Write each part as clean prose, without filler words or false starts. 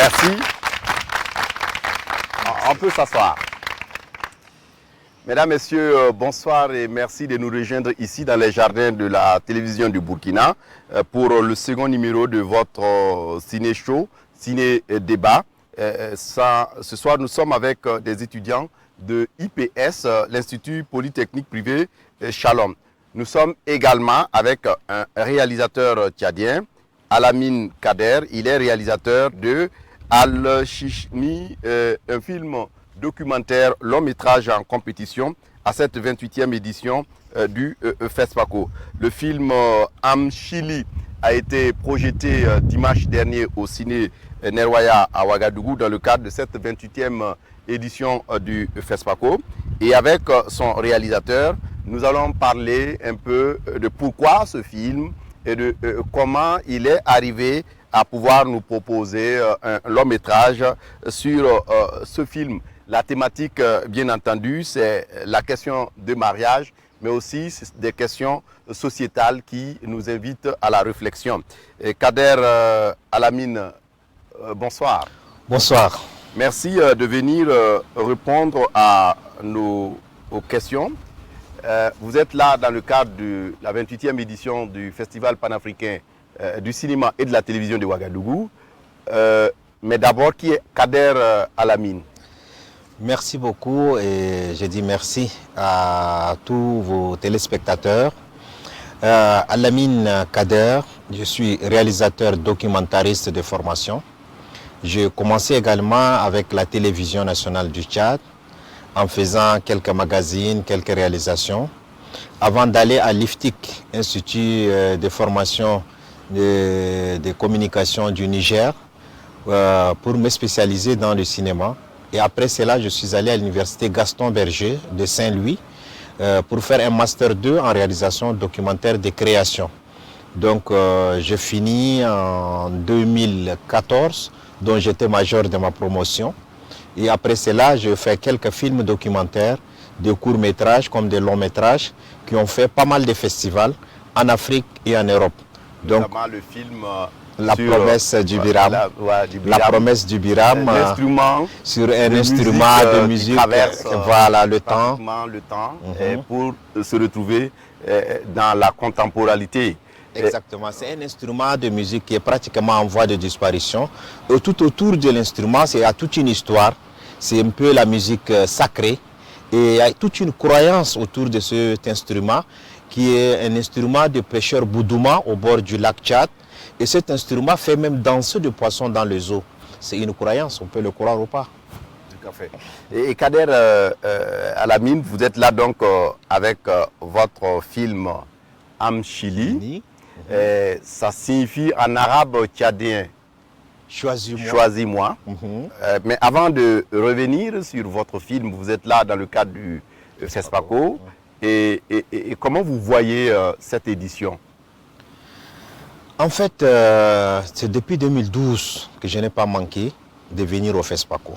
Merci. On peut s'asseoir. Mesdames, Messieurs, bonsoir et merci de nous rejoindre ici dans les jardins de la télévision du Burkina pour le second numéro de votre ciné-show, ciné-débat. Ce soir, nous sommes avec des étudiants de IPS, l'Institut Polytechnique Privé Shalom. Nous sommes également avec un réalisateur tchadien, Alamine Kader. Il est réalisateur de Al-Chichni, un film documentaire long métrage en compétition à cette 28e édition du FESPACO. Le film Amchili a été projeté dimanche dernier au ciné Nerwaya à Ouagadougou dans le cadre de cette 28e édition du FESPACO. Et avec son réalisateur, nous allons parler un peu de pourquoi ce film et de comment il est arrivé à pouvoir nous proposer un long métrage sur ce film. La thématique, bien entendu, c'est la question de mariage, mais aussi des questions sociétales qui nous invitent à la réflexion. Et Kader Alamine, bonsoir. Bonsoir. Merci de venir répondre à nos questions. Vous êtes là dans le cadre de la 28e édition du Festival panafricain du cinéma et de la télévision de Ouagadougou. Mais d'abord, qui est Kader Alamine? Merci beaucoup et je dis merci à tous vos téléspectateurs. Alamine Kader, je suis réalisateur documentariste de formation. J'ai commencé également avec la télévision nationale du Tchad en faisant quelques magazines, quelques réalisations, avant d'aller à l'IFTIC, Institut de formation de communication du Niger, pour me spécialiser dans le cinéma. Et après cela, je suis allé à l'université Gaston Berger de Saint-Louis pour faire un Master 2 en réalisation documentaire de création. Donc, j'ai fini en 2014, dont j'étais major de ma promotion. Et après cela, j'ai fait quelques films documentaires, des courts-métrages comme des longs-métrages, qui ont fait pas mal de festivals en Afrique et en Europe. Donc, notamment le film... La promesse du Biram, la promesse du Biram, sur un instrument de musique, traverse, voilà, le temps pour se retrouver dans la contemporanéité. Exactement, c'est un instrument de musique qui est pratiquement en voie de disparition. Et tout autour de l'instrument, il y a toute une histoire, c'est un peu la musique sacrée. Et il y a toute une croyance autour de cet instrument, qui est un instrument de pêcheurs boudouma au bord du lac Tchad. Et cet instrument fait même danser de poissons dans les eaux. C'est une croyance, on peut le croire ou pas. Tout à fait. Et Kader Alamine, vous êtes là donc avec votre film Amchili. Ça signifie en arabe tchadien Choisis-moi. Choisis-moi. Mais avant de revenir sur votre film, vous êtes là dans le cadre du FESPACO. Et comment vous voyez cette édition? En fait, c'est depuis 2012 que je n'ai pas manqué de venir au FESPACO.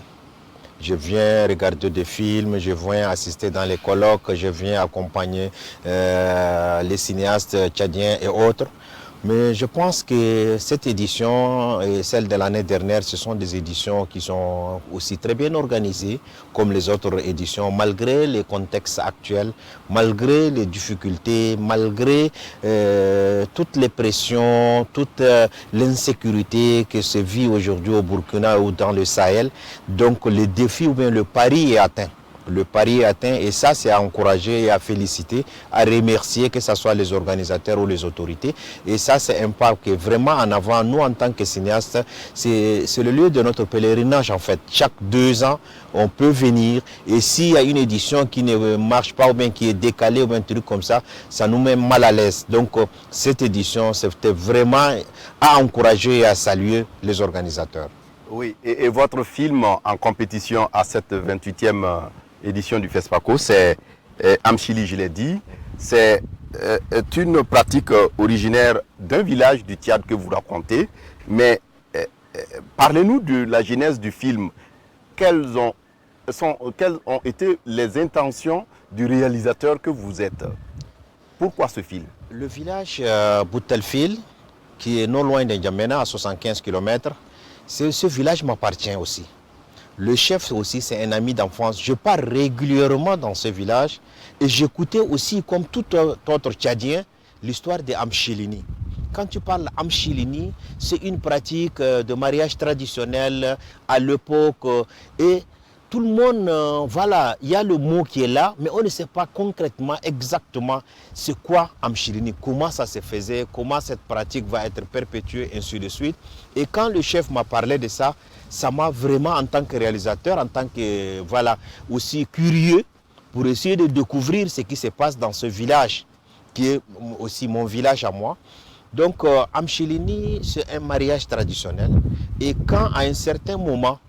Je viens regarder des films, je viens assister dans les colloques, je viens accompagner les cinéastes tchadiens et autres. Mais je pense que cette édition et celle de l'année dernière, ce sont des éditions qui sont aussi très bien organisées comme les autres éditions, malgré les contextes actuels, malgré les difficultés, malgré toutes les pressions, toute l'insécurité que se vit aujourd'hui au Burkina ou dans le Sahel. Donc le défi ou bien le pari est atteint. Le pari est atteint et ça c'est à encourager et à féliciter, à remercier que ce soit les organisateurs ou les autorités. Et ça c'est un pas qui est vraiment en avant. Nous en tant que cinéastes, c'est le lieu de notre pèlerinage en fait. Chaque 2 ans, on peut venir et s'il y a une édition qui ne marche pas ou bien qui est décalée ou bien un truc comme ça, ça nous met mal à l'aise. Donc cette édition, c'était vraiment à encourager et à saluer les organisateurs. Oui, et votre film en compétition à cette 28e édition du FESPACO, c'est Amchili, je l'ai dit. C'est une pratique originaire d'un village du Tchad que vous racontez. Mais parlez-nous de la genèse du film. Quelles ont été les intentions du réalisateur que vous êtes? Pourquoi ce film? Le village Boutelfil, qui est non loin de N'Djamena, à 75 km, Ce village m'appartient aussi. Le chef aussi, c'est un ami d'enfance. Je pars régulièrement dans ce village et j'écoutais aussi, comme tout autre Tchadien, l'histoire des Amchilini. Quand tu parles Amchilini, c'est une pratique de mariage traditionnel à l'époque. Et tout le monde, voilà, il y a le mot qui est là, mais on ne sait pas concrètement exactement c'est quoi Amchilini, comment ça se faisait, comment cette pratique va être perpétuée, ainsi de suite. Et quand le chef m'a parlé de ça, ça m'a vraiment, en tant que réalisateur, en tant que, voilà, aussi curieux, pour essayer de découvrir ce qui se passe dans ce village, qui est aussi mon village à moi. Donc, Amchilini, c'est un mariage traditionnel. Et quand, à un certain moment,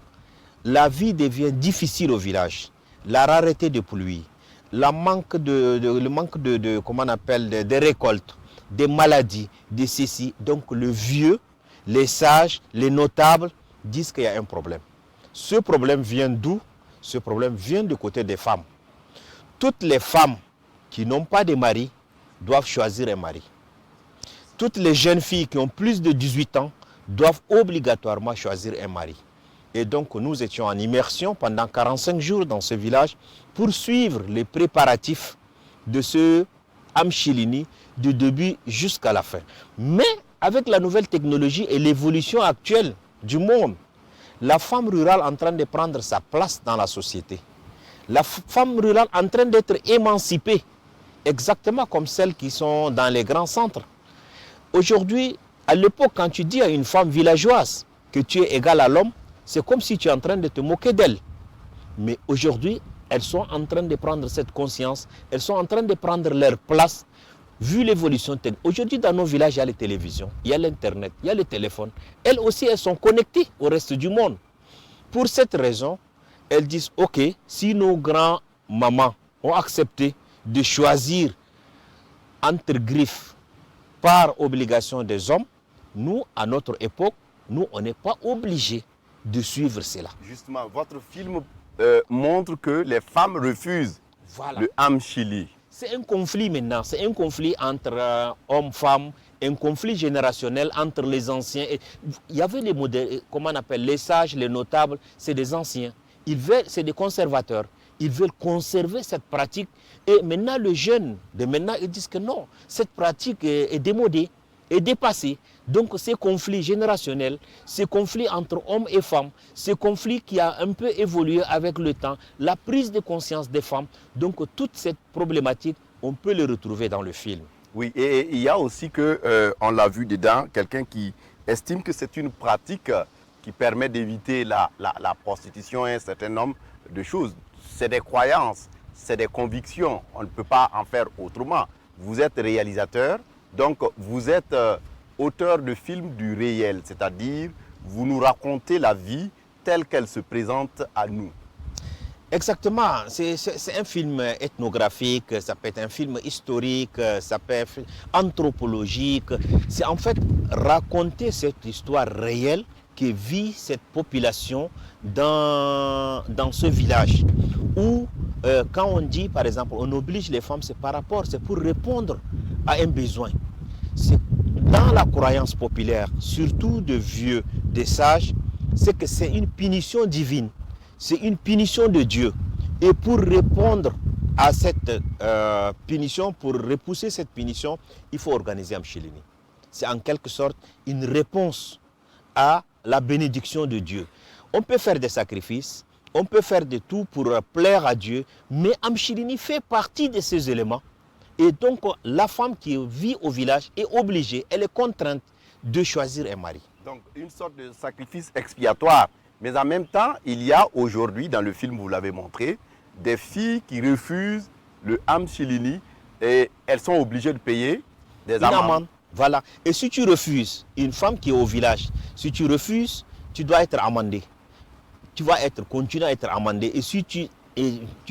la vie devient difficile au village, la rareté de pluie, le manque de comment on appelle, de récoltes, des maladies, des ceci. Donc, le vieux, les sages, les notables disent qu'il y a un problème. Ce problème vient d'où? Ce problème vient du côté des femmes. Toutes les femmes qui n'ont pas de mari doivent choisir un mari. Toutes les jeunes filles qui ont plus de 18 ans doivent obligatoirement choisir un mari. Et donc nous étions en immersion pendant 45 jours dans ce village pour suivre les préparatifs de ce Amchilini du début jusqu'à la fin. Mais avec la nouvelle technologie et l'évolution actuelle du monde, la femme rurale en train de prendre sa place dans la société. La femme rurale en train d'être émancipée, exactement comme celles qui sont dans les grands centres. Aujourd'hui, à l'époque, quand tu dis à une femme villageoise que tu es égal à l'homme, c'est comme si tu es en train de te moquer d'elle. Mais aujourd'hui, elles sont en train de prendre cette conscience, elles sont en train de prendre leur place, vu l'évolution technique. Aujourd'hui, dans nos villages, il y a les télévisions, il y a l'Internet, il y a le téléphone. Elles aussi, elles sont connectées au reste du monde. Pour cette raison, elles disent, ok, si nos grands-mamans ont accepté de choisir entre griffes par obligation des hommes, nous, à notre époque, nous, on n'est pas obligés de suivre cela. Justement, votre film montre que les femmes refusent le Amchili. C'est un conflit maintenant, c'est un conflit entre hommes, femmes, un conflit générationnel entre les anciens. Il y avait les modèles, comment on appelle, les sages, les notables, c'est des anciens. C'est des conservateurs. Ils veulent conserver cette pratique. Et maintenant, les jeunes de maintenant, ils disent que non, cette pratique est démodée, est dépassée. Donc, ces conflits générationnels, ces conflits entre hommes et femmes, ces conflits qui a un peu évolué avec le temps, la prise de conscience des femmes, donc toute cette problématique, on peut le retrouver dans le film. Oui, et il y a aussi que, on l'a vu dedans, quelqu'un qui estime que c'est une pratique qui permet d'éviter la prostitution et un certain nombre de choses. C'est des croyances, c'est des convictions, on ne peut pas en faire autrement. Vous êtes réalisateur, donc vous êtes auteur de films du réel, c'est-à-dire vous nous racontez la vie telle qu'elle se présente à nous. Exactement, c'est un film ethnographique, ça peut être un film historique, ça peut être anthropologique. C'est en fait raconter cette histoire réelle que vit cette population dans ce village. Où quand on dit par exemple on oblige les femmes, c'est par rapport, c'est pour répondre à un besoin. C'est dans la croyance populaire, surtout de vieux, des sages, c'est que c'est une punition divine. C'est une punition de Dieu. Et pour répondre à cette punition, pour repousser cette punition, il faut organiser Amchilini. C'est en quelque sorte une réponse à la bénédiction de Dieu. On peut faire des sacrifices, on peut faire de tout pour plaire à Dieu, mais Amchilini fait partie de ces éléments. Et donc, la femme qui vit au village est obligée, elle est contrainte de choisir un mari. Donc, une sorte de sacrifice expiatoire. Mais en même temps, il y a aujourd'hui, dans le film, vous l'avez montré, des filles qui refusent le Amchilini et elles sont obligées de payer des amendes. Voilà. Et si tu refuses, une femme qui est au village, si tu refuses, tu dois être amendé. Tu vas continuer à être amendé. Et si tu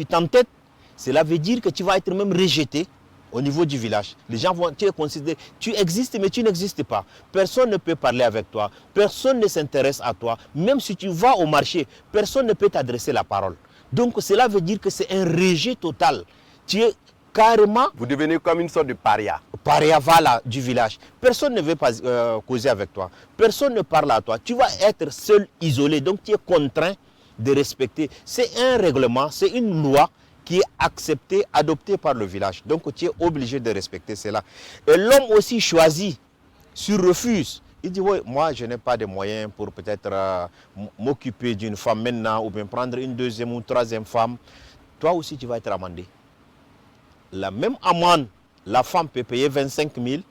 t'entêtes, cela veut dire que tu vas être même rejeté au niveau du village. Les gens vont te considérer, tu existes mais tu n'existes pas. Personne ne peut parler avec toi, personne ne s'intéresse à toi. Même si tu vas au marché, personne ne peut t'adresser la parole. Donc cela veut dire que c'est un rejet total. Tu es carrément... Vous devenez comme une sorte de paria. Paria, voilà, du village. Personne ne veut pas causer avec toi. Personne ne parle à toi. Tu vas être seul, isolé. Donc tu es contraint de respecter. C'est un règlement, c'est une loi qui est acceptée, adoptée par le village. Donc tu es obligé de respecter cela. Et l'homme aussi choisit, s'il refuse. Il dit, oui, moi je n'ai pas de moyens pour peut-être m'occuper d'une femme maintenant ou bien prendre une deuxième ou troisième femme. Toi aussi tu vas être amendé. La même amende, la femme peut payer 25 000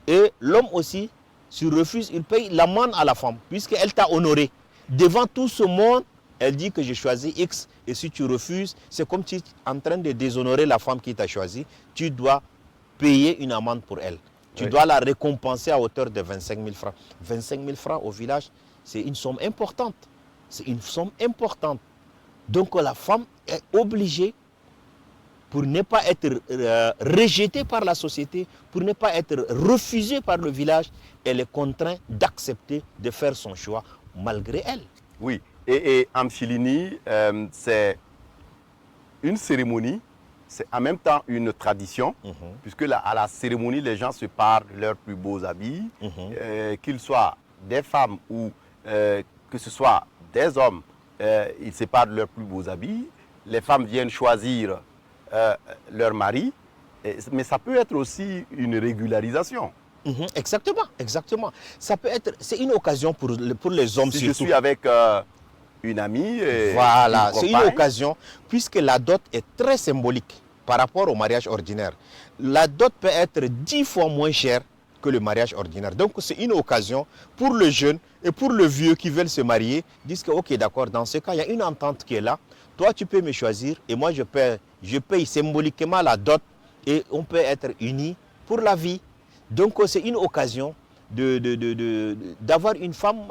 et l'homme aussi, s'il refuse, il paye l'amende à la femme puisqu'elle t'a honoré. Devant tout ce monde, elle dit que j'ai choisi X et si tu refuses, c'est comme si tu es en train de déshonorer la femme qui t'a choisi. Tu dois payer une amende pour elle. Tu dois la récompenser à hauteur de 25 000 francs. 25 000 francs au village, c'est une somme importante. C'est une somme importante. Donc la femme est obligée, pour ne pas être rejetée par la société, pour ne pas être refusée par le village, elle est contrainte d'accepter de faire son choix malgré elle. Oui, et Amchilini, c'est une cérémonie, c'est en même temps une tradition, puisque à la cérémonie, les gens se parlent de leurs plus beaux habits, qu'ils soient des femmes ou que ce soit des hommes, ils se parlent de leurs plus beaux habits. Les femmes viennent choisir leur mari, mais ça peut être aussi une régularisation. Exactement, exactement. Ça peut être, c'est une occasion pour les hommes si surtout. Je suis avec une amie. Voilà, c'est une occasion, puisque la dot est très symbolique par rapport au mariage ordinaire. La dot peut être 10 fois moins chère que le mariage ordinaire. Donc c'est une occasion pour le jeune et pour le vieux qui veulent se marier, disent que ok d'accord, dans ce cas, il y a une entente qui est là. Toi, tu peux me choisir et moi, je paye symboliquement la dot et on peut être unis pour la vie. Donc, c'est une occasion d'avoir une femme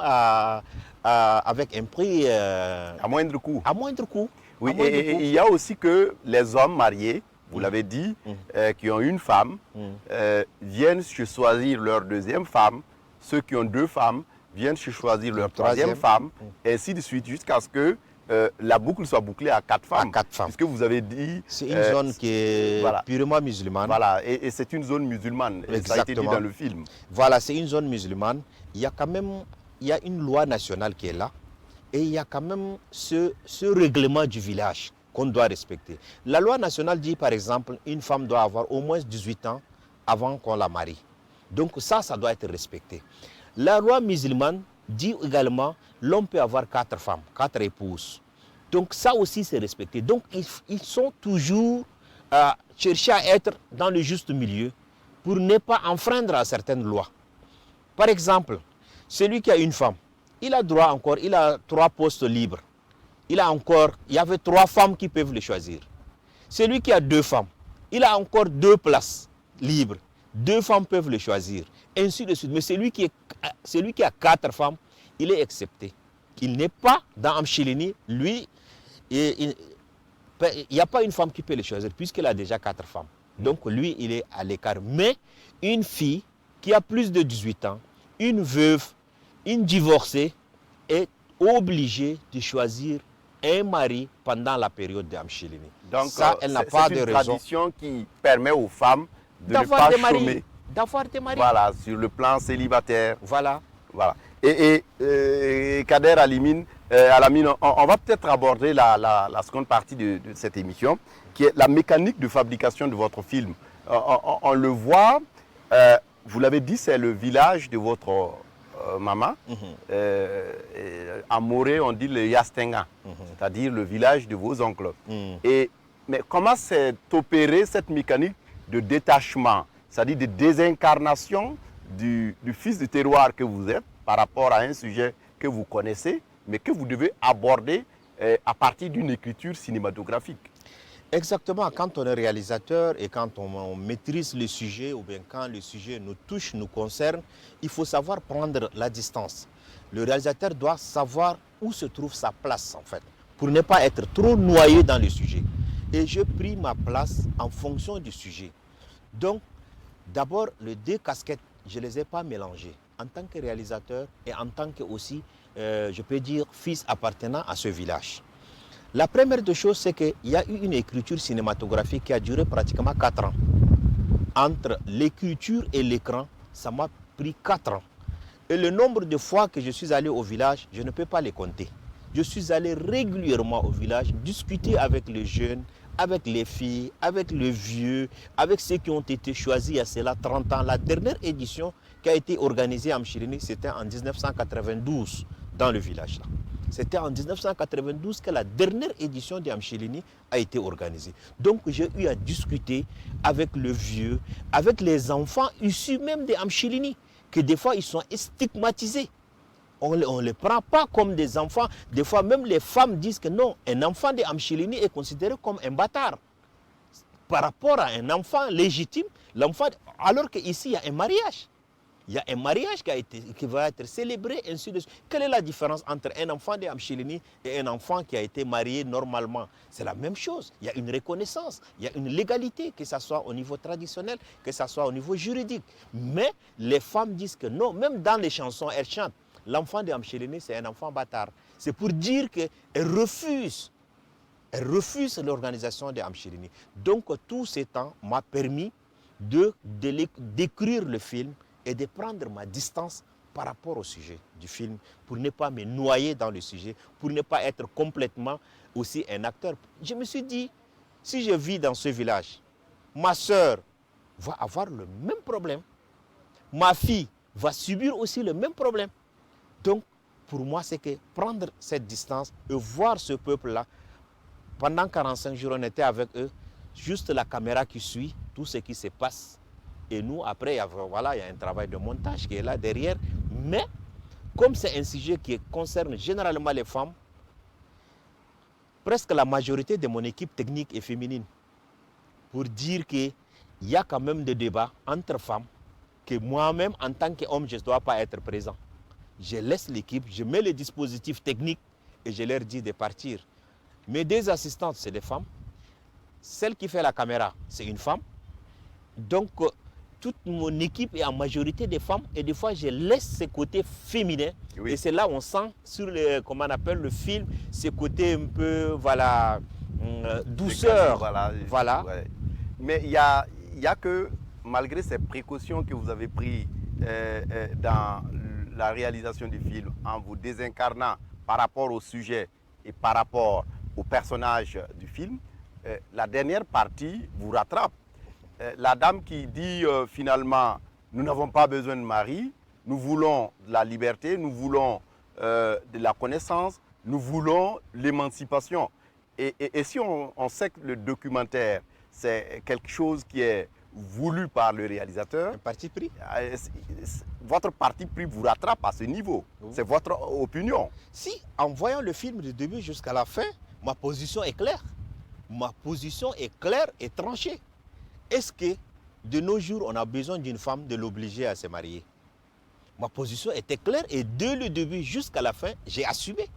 avec un prix... à moindre coût. À moindre coût. Oui, et il y a aussi que les hommes mariés, vous l'avez dit, qui ont une femme, viennent se choisir leur deuxième femme. Ceux qui ont deux femmes viennent se choisir leur troisième femme, et ainsi de suite, jusqu'à ce que la boucle soit bouclée à 4 femmes. À 4 femmes. Puisque vous avez dit... C'est une zone qui est purement musulmane. Voilà, et c'est une zone musulmane. Exactement. Ça a été dit dans le film. Voilà, c'est une zone musulmane. Il y a quand même une loi nationale qui est là. Et il y a quand même ce règlement du village qu'on doit respecter. La loi nationale dit par exemple, une femme doit avoir au moins 18 ans avant qu'on la marie. Donc ça doit être respecté. La loi musulmane dit également, l'homme peut avoir 4 femmes, 4 épouses. Donc ça aussi c'est respecté. Donc ils sont toujours à chercher à être dans le juste milieu pour ne pas enfreindre à certaines lois. Par exemple, celui qui a une femme, il a droit encore, il a 3 postes libres. Il y avait 3 femmes qui peuvent le choisir. Celui qui a 2 femmes, il a encore 2 places libres. 2 femmes peuvent le choisir. Ainsi de suite. Mais celui qui a 4 femmes, il est accepté. Il n'est pas dans Amchilini, lui, il n'y a pas une femme qui peut le choisir puisqu'il a déjà 4 femmes. Donc lui, il est à l'écart. Mais une fille qui a plus de 18 ans, une veuve, une divorcée, est obligée de choisir un mari pendant la période de Amchilini. Donc ça, elle n'a pas de raison. C'est une tradition qui permet aux femmes de ne pas chômer. D'avoir des maris. Voilà, sur le plan célibataire. Voilà. Voilà. Et Kader Alamine, on va peut-être aborder la seconde partie de cette émission, qui est la mécanique de fabrication de votre film. On le voit, vous l'avez dit, c'est le village de votre maman. À Morée, on dit le Yastenga, c'est-à-dire le village de vos oncles. Mais comment s'est opérée cette mécanique de détachement, c'est-à-dire de désincarnation du fils du terroir que vous êtes par rapport à un sujet que vous connaissez, mais que vous devez aborder à partir d'une écriture cinématographique? Exactement, quand on est réalisateur et quand on maîtrise le sujet ou bien quand le sujet nous touche, nous concerne, il faut savoir prendre la distance. Le réalisateur doit savoir où se trouve sa place en fait, pour ne pas être trop noyé dans le sujet. Et je pris ma place en fonction du sujet. Donc, d'abord, les 2 casquettes, je ne les ai pas mélangées. En tant que réalisateur et en tant que aussi, je peux dire, fils appartenant à ce village. La première des choses, c'est qu'il y a eu une écriture cinématographique qui a duré pratiquement 4 ans. Entre l'écriture et l'écran, ça m'a pris 4 ans. Et le nombre de fois que je suis allé au village, je ne peux pas les compter. Je suis allé régulièrement au village, discuter avec les jeunes, avec les filles, avec les vieux, avec ceux qui ont été choisis il y a cela 30 ans. La dernière édition qui a été organisée à Mchirini, c'était en 1992 dans le village là. C'était en 1992 que la dernière édition de Amchilini a été organisée. Donc j'ai eu à discuter avec le vieux, avec les enfants issus même de Amchilini, que des fois ils sont stigmatisés. On ne les prend pas comme des enfants. Des fois même les femmes disent que non, un enfant de Amchilini est considéré comme un bâtard. Par rapport à un enfant légitime, l'enfant, alors qu'ici il y a un mariage. Il y a un mariage qui va être célébré, ainsi de suite. Quelle est la différence entre un enfant de Amchilini et un enfant qui a été marié normalement? C'est la même chose. Il y a une reconnaissance, il y a une légalité, que ce soit au niveau traditionnel, que ce soit au niveau juridique. Mais les femmes disent que non, même dans les chansons, elles chantent. L'enfant de Amchilini, c'est un enfant bâtard. C'est pour dire qu'elles refusent. Elle refuse l'organisation de Amchilini. Donc tout ce temps m'a permis d'écrire le film et de prendre ma distance par rapport au sujet du film, pour ne pas me noyer dans le sujet, pour ne pas être complètement aussi un acteur. Je me suis dit, si je vis dans ce village, ma soeur va avoir le même problème, ma fille va subir aussi le même problème. Donc, pour moi, c'est que prendre cette distance et voir ce peuple-là, pendant 45 jours, on était avec eux, juste la caméra qui suit tout ce qui se passe. Et nous, après, il y a un travail de montage qui est là derrière. Mais, comme c'est un sujet qui concerne généralement les femmes, presque la majorité de mon équipe technique est féminine. Pour dire qu'il y a quand même des débats entre femmes, que moi-même, en tant qu'homme, je ne dois pas être présent. Je laisse l'équipe, je mets les dispositifs techniques et je leur dis de partir. Mes 2 assistantes, c'est des femmes. Celle qui fait la caméra, c'est une femme. Donc, toute mon équipe est en majorité des femmes et des fois je laisse ce côté féminin. Oui. Et c'est là où on sent sur comment on appelle le film, ce côté un peu, voilà, douceur. Voilà. Ouais. Mais il y a que, malgré ces précautions que vous avez prises dans la réalisation du film, en vous désincarnant par rapport au sujet et par rapport au personnage du film, la dernière partie vous rattrape. La dame qui dit finalement, nous n'avons pas besoin de mari, nous voulons de la liberté, nous voulons de la connaissance, nous voulons l'émancipation. Et si on sait que le documentaire, c'est quelque chose qui est voulu par le réalisateur, un parti pris. Votre parti pris vous rattrape à ce niveau. Oui. C'est votre opinion. Si, en voyant le film du début jusqu'à la fin, ma position est claire. Ma position est claire et tranchée. Est-ce que de nos jours, on a besoin d'une femme, de l'obliger à se marier? Ma position était claire et dès le début jusqu'à la fin, j'ai assumé.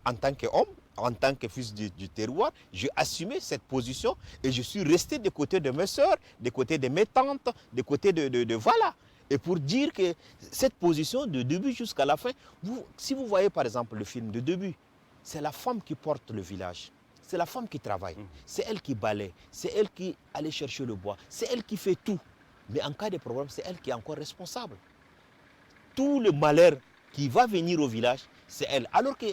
En tant qu'homme, en tant que fils du terroir, j'ai assumé cette position et je suis resté des côtés de mes soeurs, des côtés de mes tantes, des côtés de voilà. Et pour dire que cette position de début jusqu'à la fin, si vous voyez par exemple le film de début, c'est la femme qui porte le village. C'est la femme qui travaille, c'est elle qui balaye, c'est elle qui allait chercher le bois, c'est elle qui fait tout. Mais en cas de problème, c'est elle qui est encore responsable. Tout le malheur qui va venir au village, c'est elle. Alors que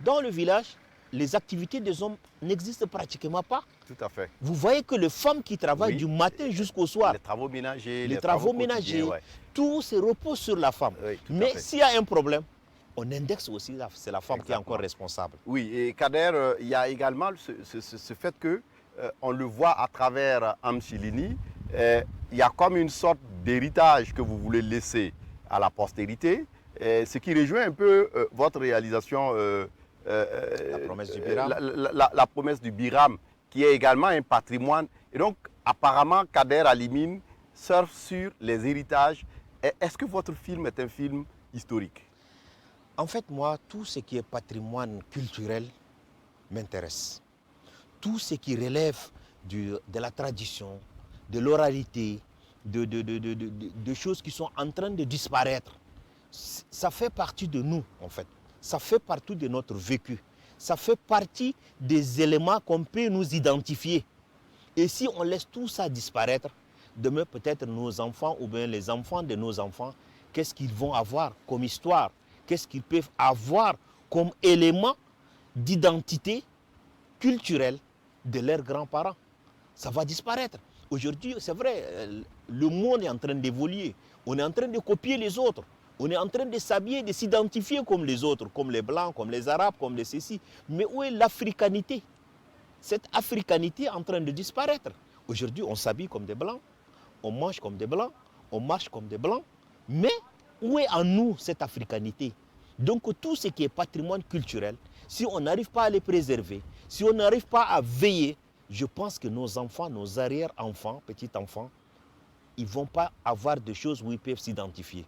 dans le village, les activités des hommes n'existent pratiquement pas. Tout à fait. Vous voyez que les femmes qui travaillent du matin jusqu'au soir, les travaux ménagers, ouais. Tout se repose sur la femme. Oui, mais s'il y a un problème, on indexe aussi, c'est la femme qui est encore responsable. Oui, et Kader, il y a également ce fait que, on le voit à travers Amchilini, il y a comme une sorte d'héritage que vous voulez laisser à la postérité, ce qui rejoint un peu votre réalisation, la promesse du Biram. La promesse du Biram, qui est également un patrimoine. Et donc, apparemment, Kader Alimine surfe sur les héritages. Est-ce que votre film est un film historique? En fait, moi, tout ce qui est patrimoine culturel m'intéresse. Tout ce qui relève de la tradition, de l'oralité, de choses qui sont en train de disparaître, ça fait partie de nous, en fait. Ça fait partie de notre vécu. ça fait partie des éléments qu'on peut nous identifier. Et si on laisse tout ça disparaître, demain peut-être nos enfants ou bien les enfants de nos enfants, qu'est-ce qu'ils vont avoir comme histoire? Qu'est-ce qu'ils peuvent avoir comme élément d'identité culturelle de leurs grands-parents? Ça va disparaître. Aujourd'hui, c'est vrai, le monde est en train d'évoluer. On est en train de copier les autres. On est en train de s'habiller, de s'identifier comme les autres, comme les Blancs, comme les Arabes, comme les ceci. Mais où est l'africanité? Cette africanité est en train de disparaître. Aujourd'hui, on s'habille comme des Blancs, on mange comme des Blancs, on marche comme des Blancs. Mais où est en nous cette africanité? Donc tout ce qui est patrimoine culturel, si on n'arrive pas à les préserver, si on n'arrive pas à veiller, je pense que nos enfants, nos arrière-enfants, petits-enfants, ils ne vont pas avoir de choses où ils peuvent s'identifier.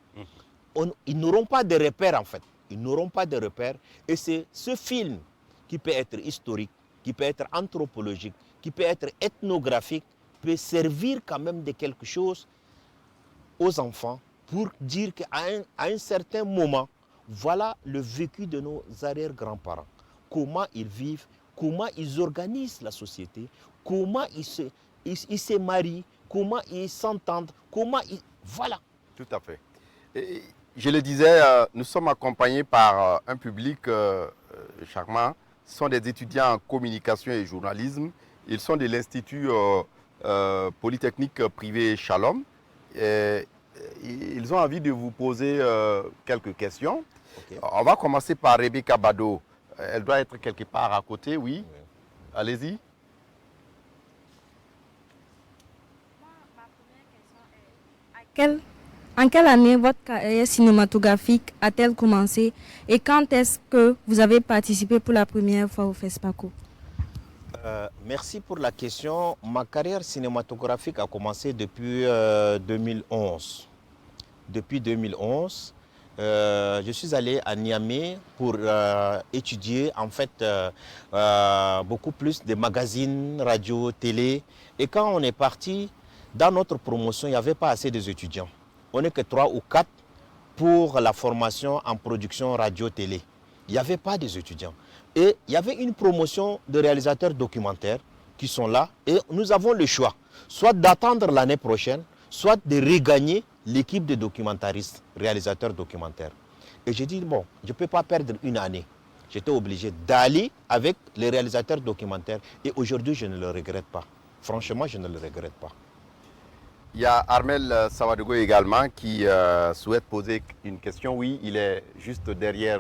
Ils n'auront pas de repères en fait. Ils n'auront pas de repères. Et c'est ce film qui peut être historique, qui peut être anthropologique, qui peut être ethnographique, peut servir quand même de quelque chose aux enfants pour dire qu'à un certain moment, voilà le vécu de nos arrière-grands-parents. Comment ils vivent, comment ils organisent la société, comment ils se marient, comment ils s'entendent, comment ils... Voilà. Tout à fait. Et je le disais, nous sommes accompagnés par un public charmant. Ce sont des étudiants en communication et journalisme. Ils sont de l'Institut Polytechnique privé Shalom. Ils ont envie de vous poser quelques questions. Okay. On va commencer par Rebecca Bado. Elle doit être quelque part à côté, oui. Allez-y. Ma première question est en quelle année votre carrière cinématographique a-t-elle commencé et quand est-ce que vous avez participé pour la première fois au FESPACO? Merci pour la question. Ma carrière cinématographique a commencé depuis 2011. Depuis 2011, je suis allé à Niamey pour étudier en fait beaucoup plus de magazines, radio, télé. Et quand on est parti, dans notre promotion, il n'y avait pas assez d'étudiants. On n'est que 3 ou 4 pour la formation en production radio-télé. Il n'y avait pas d'étudiants. Et il y avait une promotion de réalisateurs documentaires qui sont là. Et nous avons le choix, soit d'attendre l'année prochaine, soit de regagner l'équipe de documentaristes, réalisateurs documentaires. Et j'ai dit, bon, je ne peux pas perdre une année. J'étais obligé d'aller avec les réalisateurs documentaires. Et aujourd'hui, je ne le regrette pas. Franchement, je ne le regrette pas. Il y a Armel Sawadogo également qui souhaite poser une question. Oui, il est juste derrière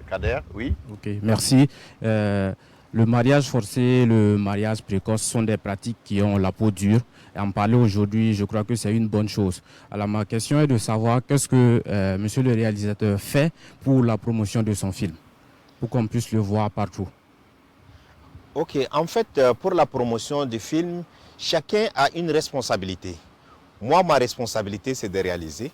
Kader. Oui. Ok, merci. Le mariage forcé, le mariage précoce sont des pratiques qui ont la peau dure. Et en parler aujourd'hui, je crois que c'est une bonne chose. Alors ma question est de savoir qu'est-ce que monsieur le réalisateur fait pour la promotion de son film, pour qu'on puisse le voir partout. Ok, en fait, pour la promotion du film, chacun a une responsabilité. Moi, ma responsabilité, c'est de réaliser.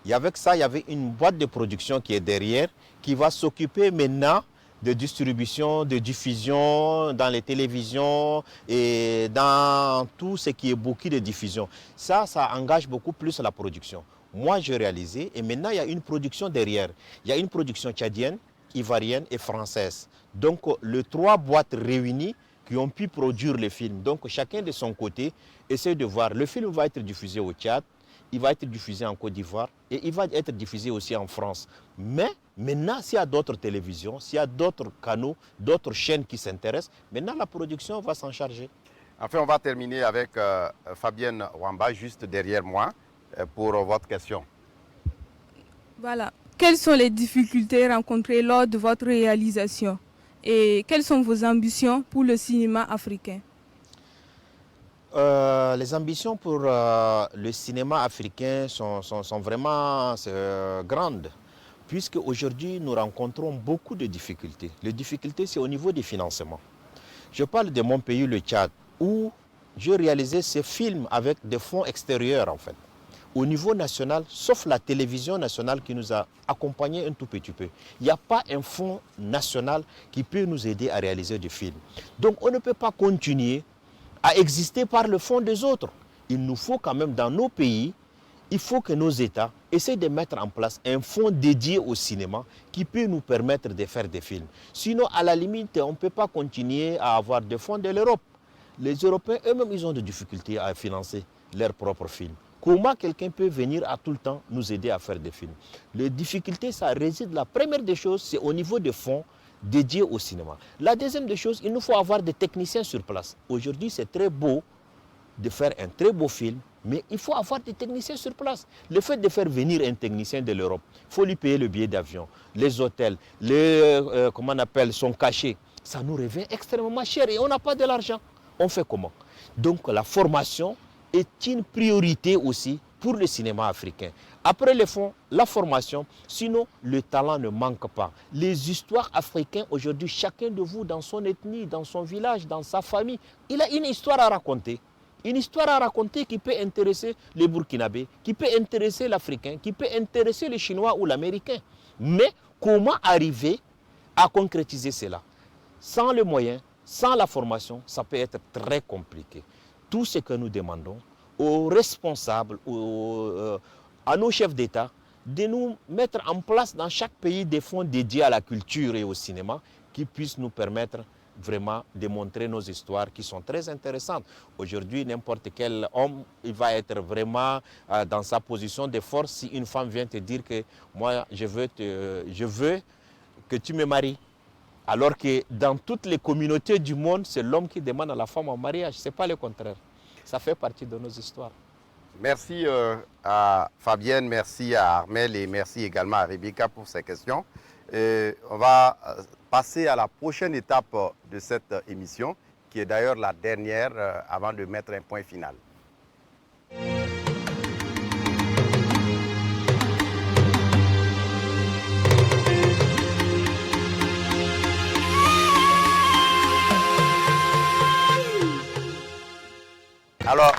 Et avec ça, il y avait une boîte de production qui est derrière, qui va s'occuper maintenant de distribution, de diffusion dans les télévisions et dans tout ce qui est bouquet de diffusion. Ça engage beaucoup plus la production. Moi, j'ai réalisé et maintenant, il y a une production derrière. Il y a une production tchadienne, ivoirienne et française. Donc, les 3 boîtes réunies qui ont pu produire le film. Donc, chacun de son côté essaie de voir. Le film va être diffusé au Tchad, il va être diffusé en Côte d'Ivoire et il va être diffusé aussi en France. Mais maintenant, s'il y a d'autres télévisions, s'il y a d'autres canaux, d'autres chaînes qui s'intéressent, maintenant la production va s'en charger. Enfin, on va terminer avec Fabienne Wamba, juste derrière moi, pour votre question. Voilà. Quelles sont les difficultés rencontrées lors de votre réalisation et quelles sont vos ambitions pour le cinéma africain? Les ambitions pour le cinéma africain sont vraiment grandes, puisque aujourd'hui nous rencontrons beaucoup de difficultés. Les difficultés, c'est au niveau des financements. Je parle de mon pays, le Tchad, où j'ai réalisé ces films avec des fonds extérieurs en fait. Au niveau national, sauf la télévision nationale qui nous a accompagnés un tout petit peu. Il n'y a pas un fonds national qui peut nous aider à réaliser des films. Donc on ne peut pas continuer à exister par le fonds des autres. Il nous faut quand même dans nos pays il faut que nos États essaient de mettre en place un fonds dédié au cinéma qui peut nous permettre de faire des films. Sinon, à la limite, on ne peut pas continuer à avoir des fonds de l'Europe. Les Européens eux-mêmes, ils ont des difficultés à financer leurs propres films. Comment quelqu'un peut venir à tout le temps nous aider à faire des films? Les difficultés, ça réside, la première des choses, c'est au niveau des fonds dédiés au cinéma. La deuxième des choses, il nous faut avoir des techniciens sur place. Aujourd'hui, c'est très beau de faire un très beau film, mais il faut avoir des techniciens sur place. Le fait de faire venir un technicien de l'Europe, il faut lui payer le billet d'avion, les hôtels, comment on appelle, son cachet. Ça nous revient extrêmement cher et on n'a pas de l'argent. On fait comment? Donc la formation est une priorité aussi pour le cinéma africain. Après les fonds, la formation, sinon le talent ne manque pas. Les histoires africaines aujourd'hui, chacun de vous dans son ethnie, dans son village, dans sa famille, il a une histoire à raconter. Une histoire à raconter qui peut intéresser les Burkinabés, qui peut intéresser l'Africain, qui peut intéresser le Chinois ou l'Américain. Mais comment arriver à concrétiser cela? Sans les moyens, sans la formation, ça peut être très compliqué. Tout ce que nous demandons aux responsables, à nos chefs d'État, de nous mettre en place dans chaque pays des fonds dédiés à la culture et au cinéma qui puissent nous permettre vraiment de montrer nos histoires qui sont très intéressantes. Aujourd'hui, n'importe quel homme, il va être vraiment dans sa position de force si une femme vient te dire que moi, je veux que tu me maries. Alors que dans toutes les communautés du monde, c'est l'homme qui demande à la femme en mariage. Ce n'est pas le contraire. Ça fait partie de nos histoires. Merci à Fabienne, merci à Armel et merci également à Rebecca pour ces questions. On va passer à la prochaine étape de cette émission, qui est d'ailleurs la dernière avant de mettre un point final. Alors,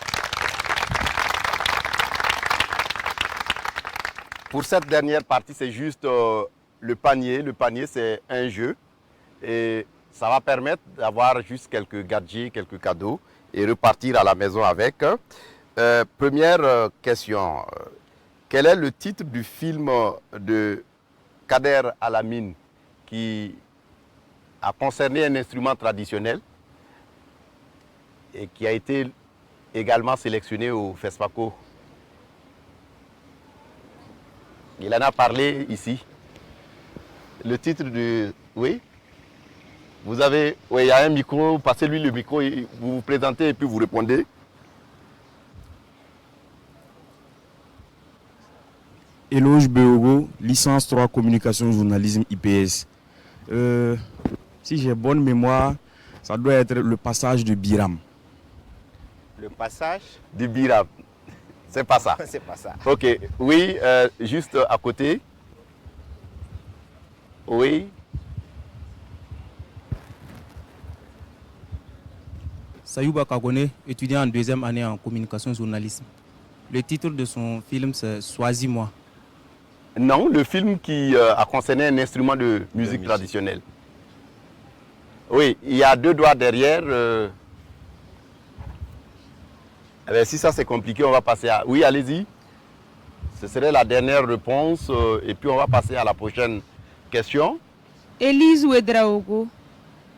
pour cette dernière partie, c'est juste le panier. Le panier, c'est un jeu et ça va permettre d'avoir juste quelques gadgets, quelques cadeaux et repartir à la maison avec. Première question, quel est le titre du film de Kader Alamine qui a concerné un instrument traditionnel et qui a été également sélectionné au FESPACO? Il en a parlé ici. Le titre de... Oui? Vous avez... Oui, il y a un micro. Passez-lui le micro. Et vous vous présentez et puis vous répondez. Eloge Beogo, licence 3 communication journalisme IPS. Si j'ai bonne mémoire, ça doit être le passage de Biram. Le passage Du Biram. C'est pas ça. c'est pas ça. Ok. Oui, juste à côté. Oui. Sayouba Kagone, étudiant en deuxième année en communication journalisme. Le titre de son film, c'est Choisis-moi. Non, le film qui a concerné un instrument de musique traditionnelle. Oui, il y a deux doigts derrière. Eh bien, si ça c'est compliqué, on va passer à... Oui, allez-y. Ce serait la dernière réponse et puis on va passer à la prochaine question. Élise Ouedraogo,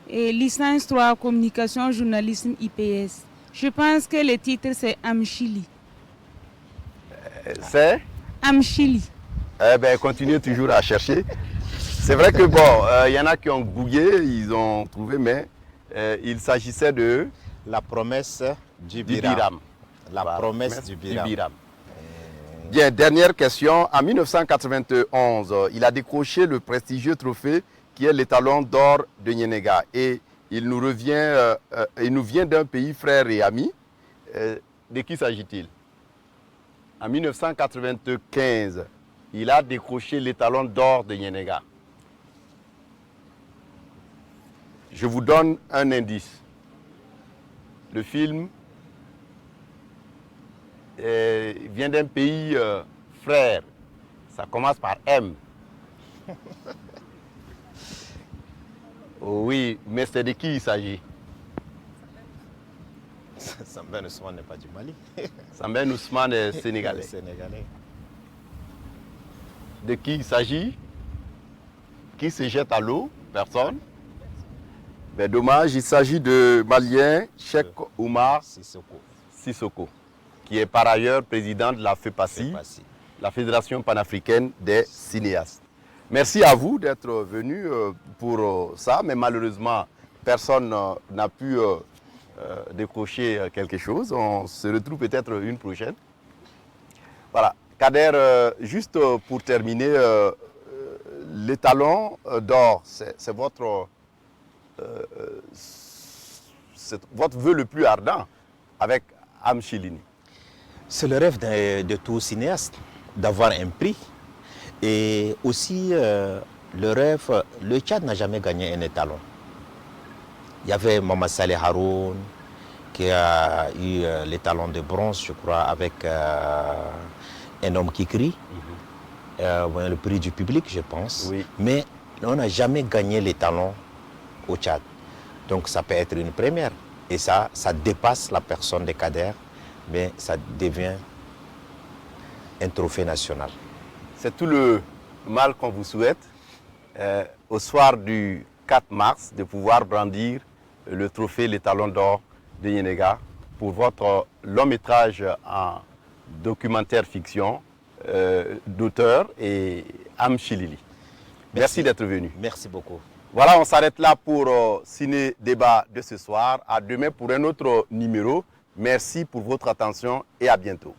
et licence 3 communication journalisme IPS. Je pense que le titre c'est Amchili. C'est Amchili. Eh bien, continuez toujours à chercher. C'est vrai que bon, y en a qui ont googlé, ils ont trouvé, mais il s'agissait de... La promesse du Du Biram. Biram. La promesse du Biram. Bien, dernière question. En 1991, il a décroché le prestigieux trophée qui est l'étalon d'or de Nyenega. Et il nous vient d'un pays frère et ami. De qui s'agit-il? En 1995, il a décroché l'étalon d'or de Nyenega. Je vous donne un indice. Le film vient d'un pays frère. Ça commence par M. Oui, mais c'est de qui il s'agit? Ça Ben Ousmane n'est pas du Mali. Samben Ousmane est sénégalais. Sénégalais. De qui il s'agit? Qui se jette à l'eau? Personne. Mais dommage, il s'agit de Malien Cheikh Oumar Sissoko, qui est par ailleurs président de la FEPACI, la Fédération panafricaine des cinéastes. Merci à vous d'être venu pour ça, mais malheureusement, personne n'a pu décrocher quelque chose. On se retrouve peut-être une prochaine. Voilà. Kader, juste pour terminer, l'étalon d'or, c'est votre vœu le plus ardent avec Amchilini. C'est le rêve de tout cinéaste, d'avoir un prix. Et aussi, le rêve, le Tchad n'a jamais gagné un étalon. Il y avait Mama Saleh Haroun qui a eu l'étalon de bronze, je crois, avec Un homme qui crie. Le prix du public, je pense. Oui. Mais on n'a jamais gagné l'étalon au Tchad. Donc ça peut être une première. Et ça dépasse la personne de Kader, mais ça devient un trophée national. C'est tout le mal qu'on vous souhaite au soir du 4 mars de pouvoir brandir le trophée l'étalon d'or de Yenega pour votre long métrage en documentaire fiction d'auteur et Amchilili. Merci d'être venu. Merci beaucoup. Voilà, on s'arrête là pour Ciné Débat de ce soir. À demain pour un autre numéro. Merci pour votre attention et à bientôt.